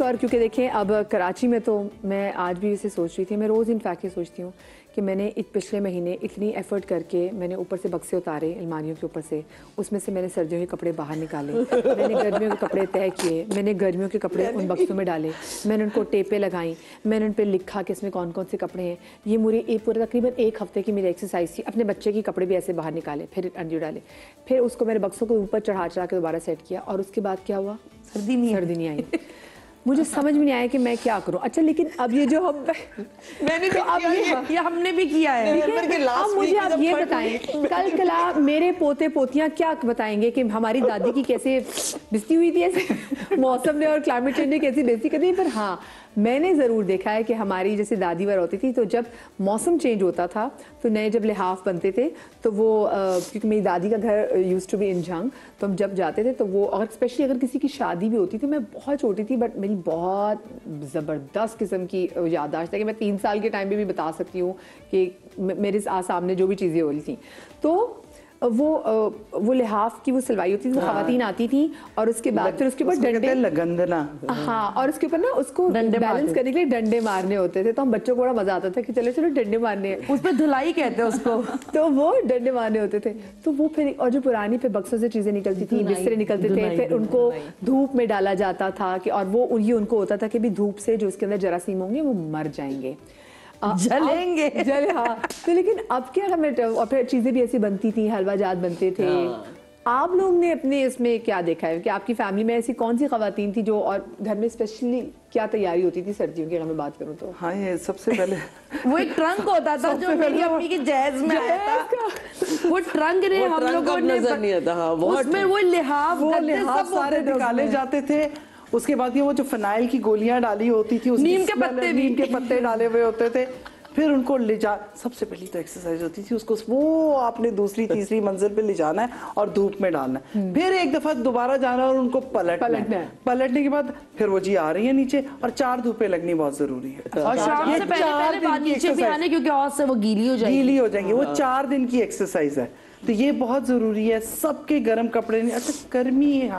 और क्योंकि देखें अब कराची में तो मैं आज भी इसे सोच रही थी, मैं रोज़ इनफैक्ट ये सोचती हूँ कि मैंने पिछले महीने इतनी एफर्ट करके मैंने ऊपर से बक्से उतारे अलमारियों के ऊपर से, उसमें से मैंने सर्दियों के कपड़े बाहर निकाले, मैंने गर्मियों के कपड़े तय किए, मैंने गर्मियों के कपड़े उन बक्सों में डाले, मैंने उनको टेपें लगाई, मैंने उन पर लिखा कि इसमें कौन कौन से कपड़े हैं। ये पूरे तकरीबन 1 हफ्ते की मेरी एक्सरसाइज थी। अपने बच्चे के कपड़े भी ऐसे बाहर निकाले, फिर अंडे डाले, फिर उसको मैंने बक्सों के ऊपर चढ़ा के दोबारा सेट किया। और उसके बाद क्या हुआ, सर्दी नहीं आई। मुझे समझ में नहीं आया कि मैं क्या करूं। अच्छा लेकिन अब ये जो हम मैंने तो अब ये हमने भी किया है। अब मुझे आप ये बताएं, कल कला मेरे पोते पोतियां क्या बताएंगे कि हमारी दादी की कैसे बेइज्जती हुई थी, ऐसे मौसम ने और क्लाइमेट चेंज ने कैसी बेइज्जती कर दी। पर हाँ, मैंने ज़रूर देखा है कि हमारी जैसे दादी वगैरह होती थी तो जब मौसम चेंज होता था तो नए जब लिहाफ बनते थे तो वो क्योंकि मेरी दादी का घर यूज टू बी इन जंग, तो हम जब जाते थे तो वो, और स्पेशली अगर किसी की शादी भी होती थी, मैं बहुत छोटी थी बट मेरी बहुत ज़बरदस्त किस्म की याददाश्त है कि मैं 3 साल के टाइम पे भी बता सकती हूँ कि मेरे सामने जो भी चीज़ें हो रही थी। तो वो लिहाफ की वो सिलवाई होती थी, वो खवातीन आती थी और उसके बाद फिर उसके ऊपर डंडे लगंदना, हाँ, और उसके ऊपर ना उसको बैलेंस करने के लिए डंडे मारने होते थे। तो हम बच्चों को बड़ा मजा आता था कि चलो चलो डंडे मारने हैं, उस पर धुलाई कहते हैं उसको। तो वो डंडे मारने होते थे। तो वो फिर, और जो पुरानी फिर बक्सों से चीजें निकलती थी, बिस्तरे निकलते थे, फिर उनको धूप में डाला जाता था कि, और वो ये उनको होता था कि भी धूप से जो उसके अंदर जरासीम होंगे वो मर जाएंगे, जलेंगे, जले। हाँ, तो लेकिन अब क्या हमें, और फिर चीजें भी ऐसी बनती थी, हलवा जात बनते थे। आप लोग ने अपने इसमें क्या देखा है कि आपकी फैमिली में ऐसी कौन सी खवातीन थी जो, और घर में स्पेशली क्या तैयारी होती थी सर्दियों की अगर मैं बात करूं तो? हाँ, ये सबसे पहले वो एक ट्रंक होता था जो मेरी अम्मी की जहेज में आया था। वो ट्रंक ने हम लोगों ने नजर नहीं आता। हाँ, उसमें वो लिहाफ सारे निकाले जाते थे। उसके बाद ये वो जो फिनाइल की गोलियां डाली होती थी, नीम के पत्ते डाले हुए होते थे, फिर उनको ले जा, सबसे पहली तो एक्सरसाइज होती थी उसको वो आपने दूसरी तीसरी मंजिल पे ले जाना है और धूप में डालना है, फिर एक दफा दोबारा जाना और उनको पलटने के बाद फिर वो जी आ रही है नीचे, और 4 धूपें लगनी बहुत जरूरी है। और शाम से पहले बाहर नीचे भी आने, क्योंकि हौस से वो गीली हो जाएगी। वो 4 दिन की एक्सरसाइज है, तो ये बहुत जरूरी है। सबके गर्म कपड़े नहीं, अच्छा गर्मी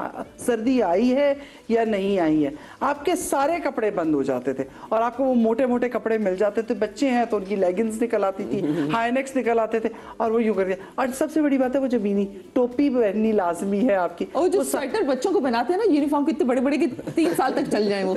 सर्दी आई है या नहीं आई है, आपके सारे कपड़े बंद हो जाते थे और आपको वो मोटे मोटे कपड़े मिल जाते थे। बच्चे हैं तो उनकी लेगिंग्स निकल आती थी, हाईनेक्स निकल आते थे, और वो यूं कर दिया। और सबसे बड़ी बात है वो जमीनी टोपी पहननी लाजमी है आपकी। और जो स्वेटर बच्चों को बनाते हैं ना यूनिफॉर्म, कितने बड़े बड़े कि 3 साल तक चल जाए वो।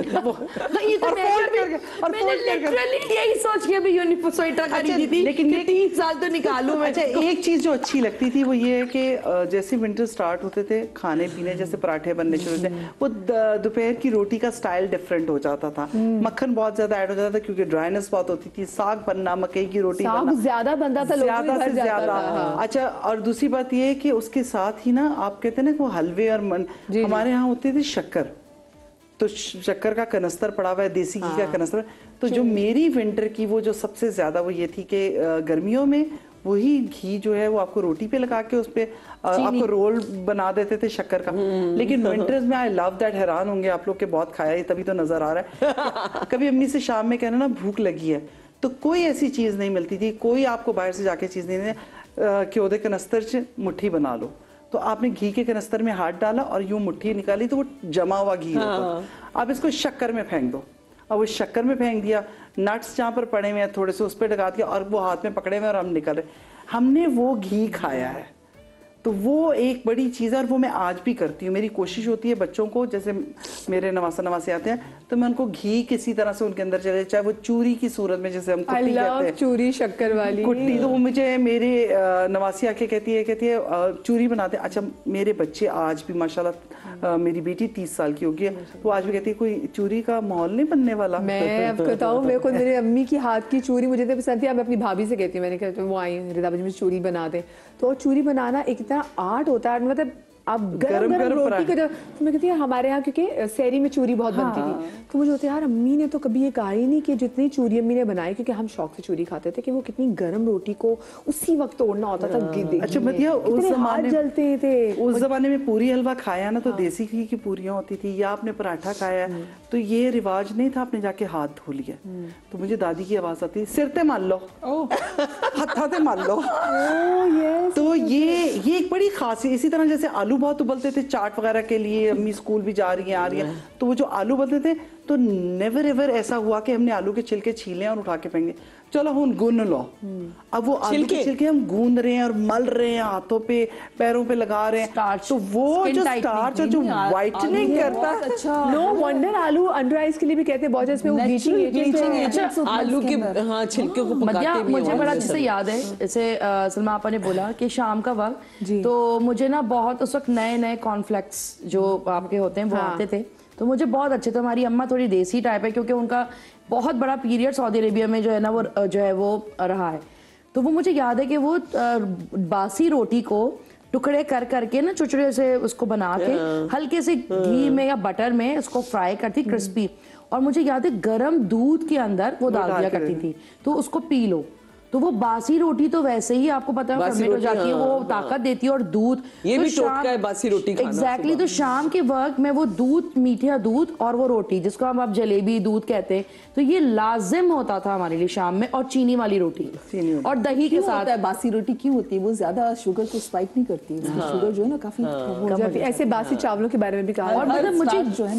यही सोच के भी यूनिफॉर्म स्वेटर खरीदी थी, लेकिन 3 साल तो निकालूं मैं। अच्छा, एक चीज जो अच्छी लगती थी वो ये है कि जैसे विंटर स्टार्ट होते थे, खाने पीने जैसे पराठे बनने शुरू होते, वो दोपहर की रोटी का स्टाइल डिफरेंट हो जाता था, मक्खन बहुत ज्यादा ऐड हो जाता था क्योंकि ड्राइनेस बहुत होती थी, साग बनना, मकई की रोटी बनना ज्यादा बनता था, ज्यादा से ज्यादा। अच्छा, और दूसरी बात ये है कि उसके साथ ही ना आप कहते हैं ना वो हलवे और हमारे यहाँ होते थे शक्कर, तो शक्कर का कनस्तर पड़ा हुआ है, देसी घी का कनस्तर। तो जो मेरी विंटर की वो जो सबसे ज्यादा वो ये थी कि गर्मियों में वही घी जो है वो आपको रोटी पे लगा के उस पे आपको रोल बना देते थे शक्कर का। लेकिन विंटर्स में आई लव दैट, हैरान होंगे आप लोग के बहुत खाया है तभी तो नजर आ रहा है। कभी अम्मी से शाम में कहना ना भूख लगी है, तो कोई ऐसी चीज नहीं मिलती थी, कोई आपको बाहर से जाके चीज नहीं, कि ओदे कनस्तर से मुट्ठी बना लो, तो आपने घी के कनस्तर में हाथ डाला और यूं मुट्ठी निकाली तो वो जमा हुआ घी होता। आप इसको शक्कर में फेंक दो, और वो शक्कर में फेंक दिया, नट्स जहाँ पर पड़े हुए हैं थोड़े से उस पर लगा दिया, और वो हाथ में पकड़े हुए और हम निकल रहे, हमने वो घी खाया है। तो वो एक बड़ी चीज़ है और वो मैं आज भी करती हूँ। मेरी कोशिश होती है बच्चों को, जैसे मेरे नवासा नवासे आते हैं तो मैं उनको घी किसी तरह से उनके अंदर चले, चाहे वो चूरी की सूरत में, जैसे हम कुट्टी कहते हैं, चूरी शक्कर वाली कुट्टी। तो वो मुझे मेरे नवासी आके कहती है चूरी बनाते हैं। अच्छा, मेरे बच्चे आज भी माशाल्लाह, मेरी बेटी 30 साल की होगी, वो आज भी कहती है कोई चूरी का माहौल नहीं बनने वाला। मैं अब बताऊँ, मेरे को मेरे अम्मी की हाथ की चूरी मुझे तो पसंद थी। मैं अपनी भाभी से कहती हूँ, मैंने कहा वो आई रिदा मुझे चूरी बना दे, तो चूरी बनाना एक इतना आर्ट होता है, मतलब अब गरम रोटी का, तो मैं कहती हूँ हमारे यहाँ क्योंकि सहरी में चूरी बहुत बनती थी, तो मुझे होता है यार अम्मी ने तो कभी ये कहा ही नहीं कि जितनी चूरी अम्मी ने बनाई, क्योंकि हम शौक से चूरी खाते थे, कि वो कितनी गरम रोटी को उसी वक्त तोड़ना होता था। अच्छा मतिया, उस जमाने जलते थे, उस जमाने में पूरी हलवा खाया ना तो देसी घी की पूरियां होती थी, या आपने पराठा खाया तो ये रिवाज नहीं था आपने जाके हाथ धो लिया। तो मुझे दादी की आवाज आती, सिर ते मान लो, हथा ते मान लो। तो ये एक बड़ी खासी, इसी तरह जैसे आलू आलू बहुत उबलते थे चाट वगैरह के लिए, अम्मी स्कूल भी जा रही हैं आ रही हैं, तो वो जो आलू उबलते थे तो नेवर एवर ऐसा हुआ कि हमने आलू के छिलके छीले और उठा के फेंके, चलो हम गूंद लो। अब वो आलू के छिलके हम गूंद रहे हैं और मल रहे हैं, हाथों पे पैरों पे लगा रहे हैं, तो वो जो स्टार्च और जो व्हाइटनिंग करता है, अच्छा नो वंडर आलू अंडर आइज के लिए भी कहते हैं बहुत, जिसमें वो ब्लीचिंग अच्छा आलू के हाँ छिलके को पकाते भी मुझे हैं। बड़ा अच्छे से याद है, जैसे सलमा आपा ने बोला कि शाम का वक्त, तो मुझे ना बहुत उस वक्त नए नए कॉर्नफ्लेक्स जो आपके होते हैं वो आते थे, तो मुझे बहुत अच्छे थे। हमारी अम्मा थोड़ी देसी टाइप है क्योंकि उनका बहुत बड़ा पीरियड सऊदी अरेबिया में जो है ना वो रहा है, तो वो मुझे याद है कि वो बासी रोटी को टुकड़े कर करके ना चुचड़े से उसको बना के हल्के से घी में या बटर में उसको फ्राई करती क्रिस्पी, और मुझे याद है गरम दूध के अंदर वो डाल दिया करती थी, तो उसको पी लो। तो वो बासी रोटी तो वैसे ही आपको पता है फर्मेंट हो जाती है, वो ताकत देती है, और दूध ये तो भी टोटका है बासी रोटी खाना। एग्जैक्टली, तो शाम के वक्त में वो दूध, मीठा दूध और वो रोटी जिसको हम आप जलेबी दूध कहते हैं, तो ये लाजिम होता था हमारे लिए शाम में, और चीनी वाली रोटी और दही के साथ। बासी रोटी क्यों होती है? वो ज्यादा शुगर को स्पाइक नहीं करती है, शुगर जो है ना काफी ऐसे बासी चावलों के बारे में भी कहा। और मतलब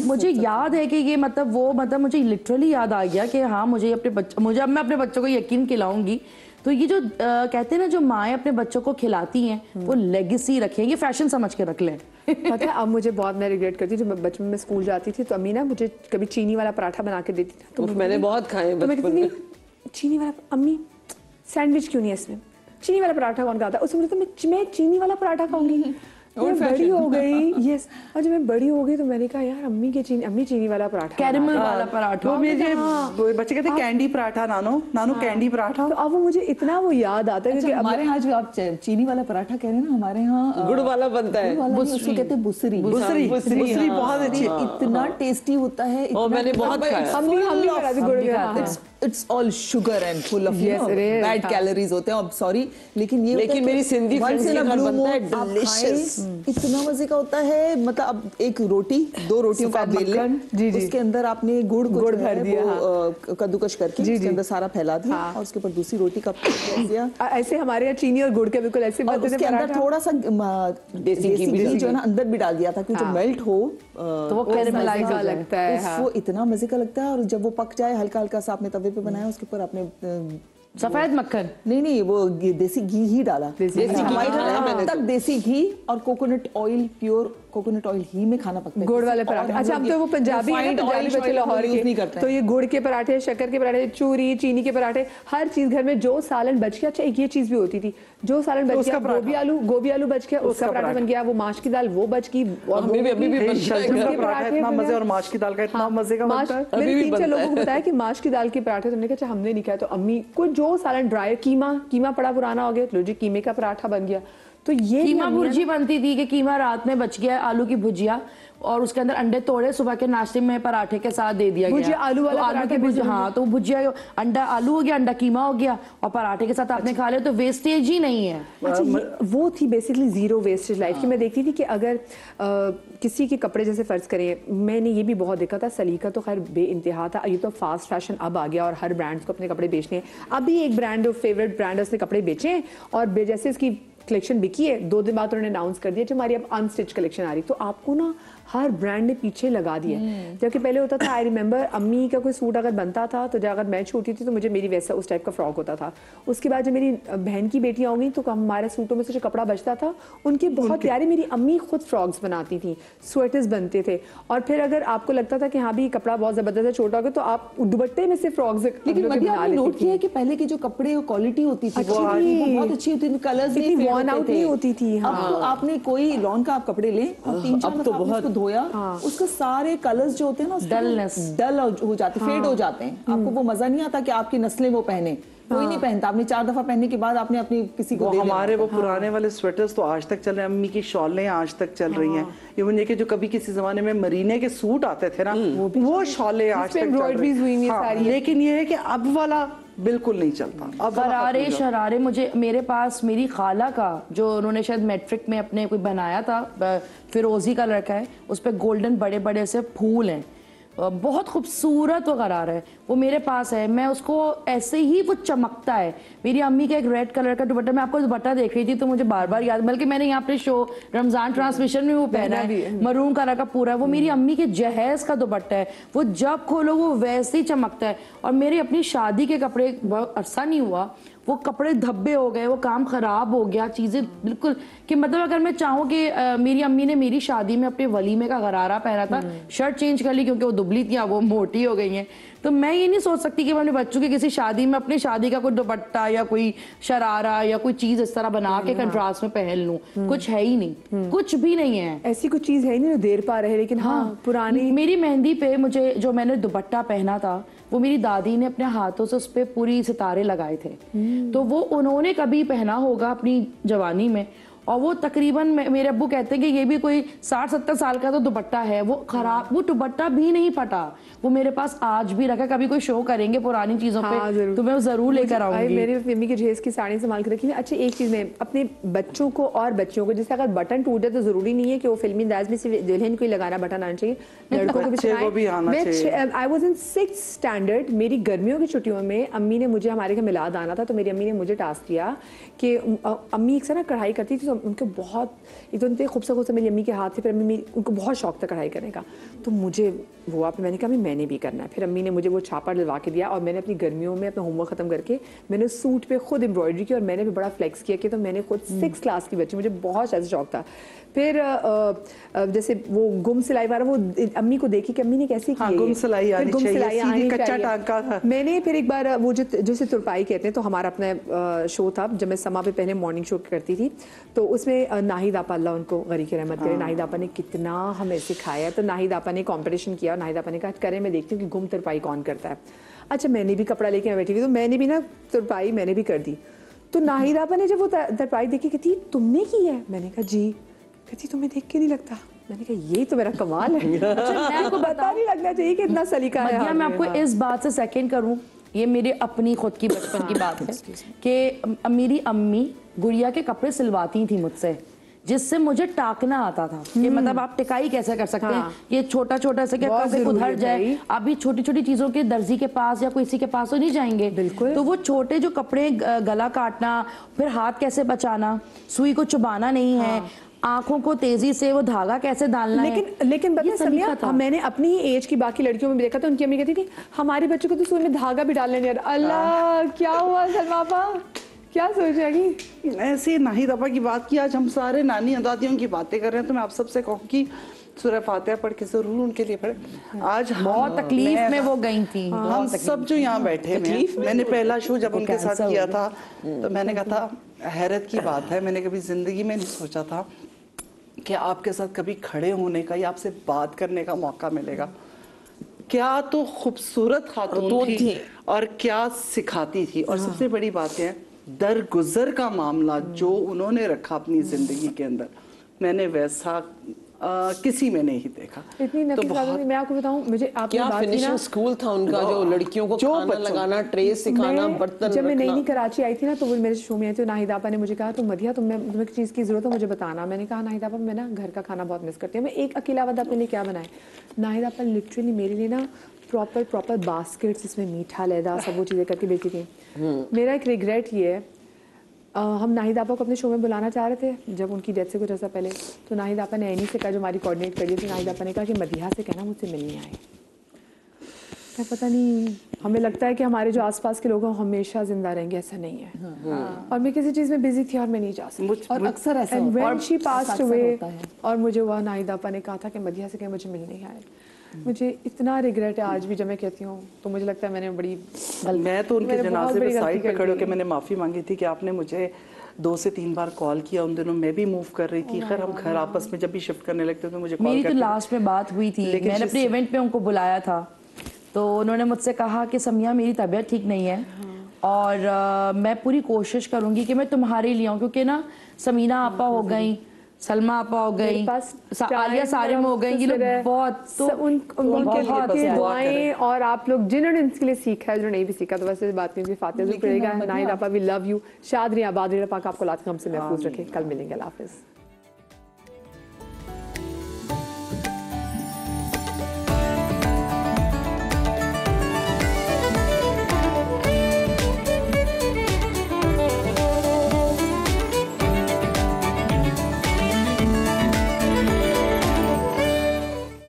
मुझे याद है कि ये मतलब मुझे लिटरली याद आ गया कि हाँ मुझे अब मैं अपने बच्चों को यकीन खिलाऊंगी। तो ये जो कहते हैं ना जो माएँ अपने बच्चों को खिलाती हैं वो लेगेसी रखें, ये फैशन समझ के रख लें। पता है अब मुझे बहुत, मैं रिग्रेट करती थी, जब बचपन में स्कूल जाती थी तो अम्मी ना मुझे कभी चीनी वाला पराठा बना के देती थी, तो मैंने बहुत खाए तो मैं बचपन कहती में। थी चीनी वाला, अम्मी सैंडविच क्यों नहीं है इसमें, चीनी वाला पराठा कौन खाता है, उसमें मुझे तो मैं चीनी वाला पराठा खाऊंगी। मैं बड़ी हो गई, यस, और जब मैं बड़ी हो गई तो मैंने कहा यार अम्मी चीनी वाला पराठा, कैरेमल वाला पराठा, वो मेरे बच्चे कहते हैं कैंडी पराठा, नानो कैंडी पराठा, तो अब वो मुझे इतना वो याद आता है। अच्छा, हमारे यहाँ जो आप चीनी वाला पराठा कह रहे हैं ना, हमारे यहाँ गुड़ वाला बनता है, उसको कहते हैं बुसरी। बुसरी बहुत अच्छी, इतना टेस्टी होता है, और मैंने बहुत खाया। हम भी बनाते गुड़ का। It's all sugar and full of bad calories होते हैं, सॉरी, लेकिन मेरी सिंधी फ्रेंड्स के घर बनता है डिलीशियस, इतना मजे का होता है। मतलब अब एक रोटी, दो रोटियों का बेल लें, उसके अंदर आपने गुड़ भर दिया, कद्दूकश करके उसके अंदर सारा फैला दिया, और उसके ऊपर दूसरी रोटी का दिया। ऐसे हमारे यहाँ चीनी और गुड़ के बिल्कुल ऐसे बनते थे। उसके अंदर थोड़ा सा देसी घी जो है ना अंदर भी डाल दिया था कि जो मेल्ट हो तो वो कैरेमलाइज लगता है, वो इतना मजे का लगता है। और जब वो पक जाए हल्का हल्का सा आपने तवे पे बनाया, उसके ऊपर आपने सफेद मक्खन नहीं वो देसी घी ही डाला, मैंने तक देसी घी और coconut oil, pure coconut oil ही में खाना पकता है, गुड़ वाले पराठे। अच्छा हम तो वो पंजाबी बच्चे लाहौर के, तो ये गुड़ के पराठे, शक्कर के पराठे, चूरी, चीनी के पराठे, हर चीज घर में जो सालन बच गया। अच्छा एक ये चीज भी होती थी, जो सालन बच गया, गोभी आलू बच गया, उसका पराठा बन गया, वो माश की दाल वो बच गई, इतना मजे, और माश की दाल का इतना मजे का बनता है। मैंने 3-4 लोगों को बताया कि माश की दाल के पराठे, तो हमने कहा हमने नहीं खाया, तो अम्मी को जो सालन ड्राई, कीमा पड़ा पुराना हो गया, लो जी कीमे का पराठा बन गया। तो ये कीमा भुर्जी बनती थी कि कीमा रात में बच गया, आलू की भुजिया, और उसके अंदर अंडे तोड़े, सुबह के नाश्ते में पराठे के साथ दे दिया गया, आलू वाला आलू की भुजिया। हाँ, तो भुजिया अंडा आलू हो गया, अंडा कीमा हो गया, और पराठे के साथ आपने खा लिया, तो वेस्टेज ही नहीं है। अच्छा, वो थी बेसिकली जीरो वेस्टेज लाइफ की। मैं देखती थी कि अगर किसी के कपड़े, जैसे फर्ज करें, मैंने ये भी बहुत देखा था, सलीका तो खैर बेइंतहा था, ये तो फास्ट फैशन अब आ गया और हर ब्रांड्स को अपने कपड़े बेचने हैं। अभी एक ब्रांड, फेवरेट ब्रांड, उसने कपड़े बेचे हैं और जैसे इसकी कलेक्शन बिकी है, 2 दिन बाद उन्होंने अनाउंस कर दिया जो हमारी अब अनस्टिच कलेक्शन आ रही, तो आपको ना हर ब्रांड ने पीछे लगा दिया। जबकि पहले होता था, आई रिमेंबर अम्मी का कोई सूट अगर बनता था तो अगर मैं छोटी थी तो मुझे मेरी वैसा उस टाइप का फ्रॉक होता था। उसके बाद जब मेरी बहन की बेटियां हो गई तो हमारे सूटों में से जो कपड़ा बचता था उनके बहुत प्यारे, मेरी अम्मी खुद फ्रॉक्स बनाती थी, स्वेटर्स बनते थे। और फिर अगर आपको लगता था कि हाँ भी कपड़ा बहुत जबरदस्त है, छोटा हो गया, तो आप दुपट्टे में से फ्रॉक्स। लेकिन आपने नोट किया है कि पहले की जो कपड़े क्वालिटी होती थी वो बहुत अच्छी होती थी, कलर्स नहीं होती थी। अब तो आपने कोई लॉन का आप कपड़े लें और 3-4 दफा उसको धोया, उसके सारे कलर्स जो होते हैं ना डल हो जाते, फेड हो जाते हैं। आपको वो मजा नहीं आता कि आपकी नस्लें वो पहने, कोई नहीं पहनता। आपने 4 दफा पहनने के बाद आपने अपनी किसी को दे हमारे वो पुराने वाले स्वेटर्स तो आज तक चल रहे हैं, अम्मी की शॉलें आज तक चल रही हैं। इवन ये कि जो कभी किसी जमाने में मरीने के सूट आते थे ना, वो शॉलें आज तक चल रही हैं। लेकिन ये है कि अब वाला बिल्कुल नहीं चलता। अब गरारे शरारे, मेरे पास मेरी खाला का जो उन्होंने शायद मैट्रिक में अपने कोई बनाया था, फिरोजी कलर का है, उस पर गोल्डन बड़े बड़े से फूल हैं, बहुत खूबसूरत वो गरारा है, वो मेरे पास है, मैं उसको ऐसे ही वो चमकता है। मेरी अम्मी का एक रेड कलर का दुपट्टा, मैं आपको दुपट्टा देख रही थी तो मुझे बार बार याद, बल्कि मैंने यहाँ पे शो रमजान ट्रांसमिशन में वो पहना है, मरून कलर का पूरा, वो मेरी अम्मी के जहेज का दुपट्टा है, वो जब खोलो वो वैसे ही चमकता है। और मेरी अपनी शादी के कपड़े, बहुत अरसा नहीं हुआ, वो कपड़े धब्बे हो गए, वो काम खराब हो गया, चीजें बिल्कुल कि मतलब अगर मैं चाहूँ कि मेरी अम्मी ने मेरी शादी में अपने वलीमे का गरारा पहना था, शर्ट चेंज कर ली क्योंकि वो दुबली थी, वो मोटी हो गई हैं, तो मैं ये नहीं सोच सकती कि मैं अपने बच्चों की किसी शादी में अपनी शादी का कोई दुपट्टा या कोई शरारा या कोई चीज इस तरह बना के कंट्रास्ट में पहन लूं। कुछ है ही नहीं, कुछ भी नहीं है, ऐसी कुछ चीज है नहीं जो देर पा रहे, लेकिन हाँ पुरानी। मेरी मेहंदी पे मुझे जो मैंने दुपट्टा पहना था, वो मेरी दादी ने अपने हाथों से उस पे पूरी सितारे लगाए थे, तो वो उन्होंने कभी पहना होगा अपनी जवानी में, और वो तकरीबन मेरे अब्बू कहते हैं कि ये भी कोई 60-70 साल का तो दुपट्टा है, वो खराब, वो दुपट्टा भी नहीं फटा, वो मेरे पास आज भी रखा। कभी कोई शो करेंगे पुरानी चीजों पे तो मैं जरूर लेकर आऊंगी। मेरी मम्मी की जहेज की साड़ी संभाल के रखी है। अच्छा, एक चीज में अपने बच्चों को और बच्चियों को, जैसे अगर बटन टूट जाए तो जरूरी नहीं है कि वो फिल्मी अंदाज में सिर्फ दुल्हन को ही लगाना बटन आना चाहिए, लड़कों को भी आना चाहिए। I was in 6th standard, मेरी गर्मियों की छुट्टियों में अम्मी ने मुझे, हमारे घर मिलाद आना था, तो मेरी अम्मी ने मुझे टास्क दिया कि अम्मी एक से ना कढ़ाई करती थी, तो उनको बहुत, एक तो उनके खूबसूरत मेरी अम्मी के हाथ थे, फिर अम्मी उनको बहुत शौक था कढ़ाई करने का, तो मुझे वो आप मैंने कहा मैंने भी करना है। फिर अम्मी ने मुझे वो छापा डलवा के दिया, और मैंने अपनी गर्मियों में अपना होमवर्क खत्म करके मैंने सूट पे खुद एम्ब्रॉयडरी की, और मैंने भी बड़ा फ्लेक्स किया कि तो मैंने खुद 6th क्लास की बच्ची, मुझे बहुत ज़्यादा शौक था। फिर जैसे वो गुम सिलाई वाला, वो अम्मी को देखी कि अम्मी ने कैसे की, गुम सिलाई आनी कच्चा टांका था। मैंने फिर एक बार वो जो जैसे तुरपाई कहते हैं, तो हमारा अपना शो था जब मैं समा पे पहले मॉर्निंग शो करती थी, तो उसमें नाहिद आपा, अल्लाह उनको गरी की रहमत करे, नाहिद आपा ने कितना हमें सिखाया। तो नाहिद आपा ने कॉम्पिटिशन किया, और नाहिद आपा ने कहा करें, मैं देखती हूँ कि गुम तुरपाई कौन करता है। अच्छा, मैंने भी कपड़ा लेके बैठी थी, तो मैंने भी ना तुरपाई मैंने भी कर दी। तो नाहिद आपा ने जब वो तुरपाई देखी, कहती तुमने की है? मैंने कहा जी। कहती तुम्हें देख के नहीं लगता? मैंने कहा यही तो मेरा कमाल है। अच्छा, मैं आपको पता नहीं लगना चाहिए कि इतना सलीका है। मैं आपको इस बात से सेकंड करूं, ये मेरे अपनी खुद की बचपन की बात है कि मेरी अम्मी गुड़िया के कपड़े सिलवाती थी मुझसे, जिससे मुझे टाकना आता था कि मतलब आप टिकाई कैसे कर सकते हैं, ये छोटा छोटा से क्या कभी उधर जाए, आप भी छोटी छोटी चीजों के दर्जी के पास या किसी के पास तो नहीं जाएंगे, बिल्कुल। तो वो छोटे जो कपड़े, गला काटना, फिर हाथ कैसे बचाना, सुई को चुबाना नहीं है, आंखों को तेजी से वो धागा कैसे डालना है। लेकिन पता है, मैंने अपनी ही एज की बाकी लड़कियों में भी देखा, तो उनकी अम्मी कहती थी हमारे बच्चों को तो सुई में धागा भी डालने नहीं आता। अल्लाह, क्या हुआ सलमा आपा, क्या सोचेगी? ऐसे नाहिद आपा की बात की, आज हम सारे नानी दादियों की बातें कर रहे हैं, तो मैं आप सबसे कहूँ कि सूरह फातिहा पढ़ के जरूर उनके लिए पढ़े। आज बहुत तकलीफ में वो गई थी, हम सब जो यहाँ बैठे हैं, मैंने पहला शो जब उनके साथ किया था, तो मैंने कहा था हैरत की बात है, मैंने कभी जिंदगी में नहीं सोचा था कि आपके साथ कभी खड़े होने का या आपसे बात करने का मौका मिलेगा। क्या तो खूबसूरत खातून थी और क्या सिखाती थी, और सबसे बड़ी बात है दरगुजर का मामला जो उन्होंने रखा अपनी जिंदगी के अंदर, मैंने वैसा किसी में नहीं देखा। इतनी नफीस बात, मैं आपको बताऊं, मुझे आपने बात की ना, स्कूल था उनका, जो लड़कियों को खाना लगाना, ट्रे सिखाना, बर्तन जब मैं नई कराची आई थी ना, तो वो मेरे शो में आई थी, नाहिद आपा ने मुझे कहा तो मदिया तुम्हें चीज़ की जरूरत है मुझे बताना। मैंने कहा नाहिद आपा मैं ना घर का खाना बहुत मिस करती हूँ, मैं एक अकेला बंदा अपने लिए क्या बनाए। नाहिद आपा लिटरली मेरे लिए ना प्रॉपर बास्केट्स, इसमें मीठा लैदा सब वो चीज़ें करके बेची थी। मेरा एक रिग्रेट ये है, हम नाहिद आपा को अपने शो में बुलाना चाह रहे थे जब उनकी डेथ से कुछ अर्सा पहले, तो नाहिद आपा ने एनी से कहा, जो हमारी कोऑर्डिनेट कर दी थी, नाहिद आपा ने कहा कि मदिहा से कहना मुझसे मिलने आए। मैं पता नहीं, हमें लगता है कि हमारे जो आसपास के लोग हैं हमेशा जिंदा रहेंगे, ऐसा नहीं है। और मैं किसी चीज़ में बिजी थी और मैं नहीं जा सकती, और अक्सर ऐसा होता है। व्हेन शी पास्ड अवे, और मुझे वह नाहिद आपा ने कहा था कि मदिहा से कहें मुझे मिलने आए। मुझे इतना रिग्रेट है आज भी, जब मैं कहती हूँ तो मुझे लगता है मैंने बड़ी, मैं तो उनके जनाजे पे साइड पे खड़े होकर मैंने माफ़ी मांगी थी कि आपने मुझे 2 से 3 बार कॉल किया, उन दिनों मैं भी मूव कर रही थी। खैर हम घर आपस में जब भी शिफ्ट करने लगते तो मुझे कॉल मेरी तो लास्ट में बात हुई थी, मैंने अपने इवेंट पे उनको बुलाया था, तो उन्होंने मुझसे कहा कि समिया मेरी तबीयत ठीक नहीं है, और मैं पूरी कोशिश करूंगी कि मैं तुम्हारे लिए आऊँ, क्योंकि ना समीना आपा हो गई, सलमा आपा हो गई, आलिया सारिम हो गई, ये लोग बहुत, तो उनके दुआएं, और आप लोग जिन्होंने इसके लिए सीखा है, जो नहीं भी सीखा तो वैसे बात नहीं, फातिहा पड़ेगा। नाहिद आपा वी लव यू, शाद रही आबाद रही, पाक आपको लात हमसे महफूज रखे। कल मिलेंगे, अल्लाह हाफिज़।